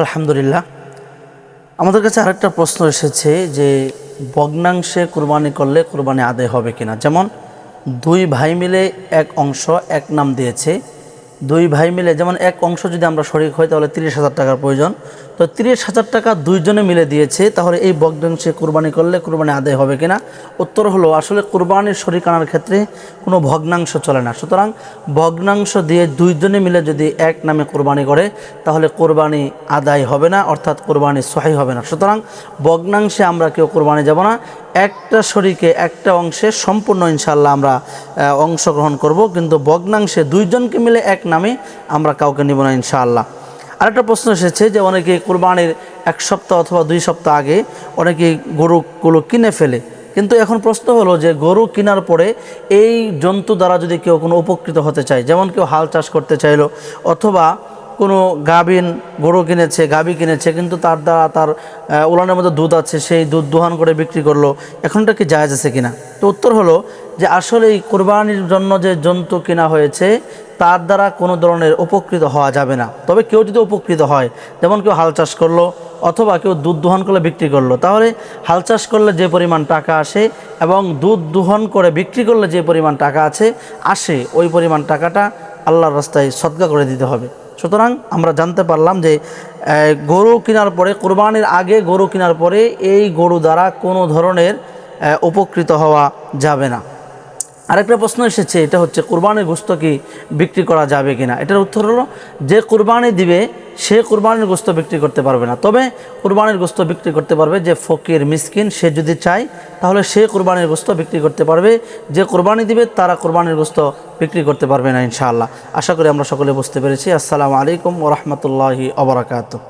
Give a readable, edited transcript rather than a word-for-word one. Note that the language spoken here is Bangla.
আলহামদুলিল্লাহ। আমাদের কাছে আরেকটা প্রশ্ন এসেছে যে ভগ্নাংশে কুরবানি করলে কুরবানি আদায় হবে কিনা। যেমন দুই ভাই মিলে এক অংশ এক নাম দিয়েছে, দুই ভাই মিলে যেমন এক অংশ যদি আমরা শরিক হই তাহলে 30,000 টাকার প্রয়োজন, তো 30,000 টাকা দুইজনে মিলে দিয়েছে, তাহলে এই ভগ্নাংশে কুরবানি করলে কুরবানি আদায় হবে কিনা। উত্তর হলো আসলে কুরবানির শরিক আনার ক্ষেত্রে কোনো ভগ্নাংশ চলে না। সুতরাং ভগ্নাংশ দিয়ে দুইজনে মিলে যদি এক নামে কুরবানি করে তাহলে কুরবানি আদায় হবে না, অর্থাৎ কুরবানি সহি হবে না। সুতরাং ভগ্নাংশে আমরা কেউ কুরবানি যাব না, একটা শরিকে একটা অংশে সম্পূর্ণ ইনশাআল্লাহ আমরা অংশগ্রহণ করব, কিন্তু ভগ্নাংশে দুইজনকে মিলে এক নামে আমরা কাউকে নিব না ইনশাআল্লাহ। আরেকটা প্রশ্ন এসেছে যে অনেকে কুরবানির এক সপ্তাহ অথবা 2 সপ্তাহ আগে অনেকে গরুগুলো কিনে ফেলে, কিন্তু এখন প্রশ্ন হলো যে গরু কেনার পরে এই জন্তু দ্বারা যদি কেউ কোনো উপকৃত হতে চায়, যেমন কেউ হাল চাষ করতে চাইলো অথবা কোনো গাভীন গরু কিনেছে, গাভী কিনেছে, কিন্তু তার দ্বারা তার উলানের মধ্যে দুধ আছে, সেই দুধ দোহান করে বিক্রি করলো, এখনটা কি জায়েজ আছে কিনা। তো উত্তর হলো যে আসলে এই কোরবানির জন্য যে জন্তু কেনা হয়েছে তার দ্বারা কোনো ধরনের উপকৃত হওয়া যাবে না। তবে কেউ যদি উপকৃত হয়, যেমন কেউ হাল চাষ করলো অথবা কেউ দুধ দোহন করে বিক্রি করলো, তাহলে হাল চাষ করলে যে পরিমাণ টাকা আসে এবং দুধ দোহন করে বিক্রি করলে যে পরিমাণ টাকা আসে ওই পরিমাণ টাকাটা আল্লাহর রাস্তায় সদকা করে দিতে হবে। সুতরাং আমরা জানতে পারলাম যে গরু কেনার পরে, কুরবানির আগে গরু কেনার পরে এই গরু দ্বারা কোনো ধরনের উপকৃত হওয়া যাবে না। আরেকটা প্রশ্ন এসেছে, এটা হচ্ছে কুরবানির গোশত কি বিক্রি করা যাবে কিনা। এটার উত্তর হলো যে কুরবানি দিবে সে কুরবানির গোশত বিক্রি করতে পারবে না, তবে কুরবানির গোশত বিক্রি করতে পারবে যে ফকির মিসকিন, সে যদি চায় তাহলে সে কুরবানির গোশত বিক্রি করতে পারবে। যে কুরবানি দিবে তারা কুরবানির গোশত বিক্রি করতে পারবে না ইনশাআল্লাহ। আশা করি আমরা সকলে বুঝতে পেরেছি। আসসালামু আলাইকুম ওয়া রাহমাতুল্লাহি ওয়া বারাকাতুহু।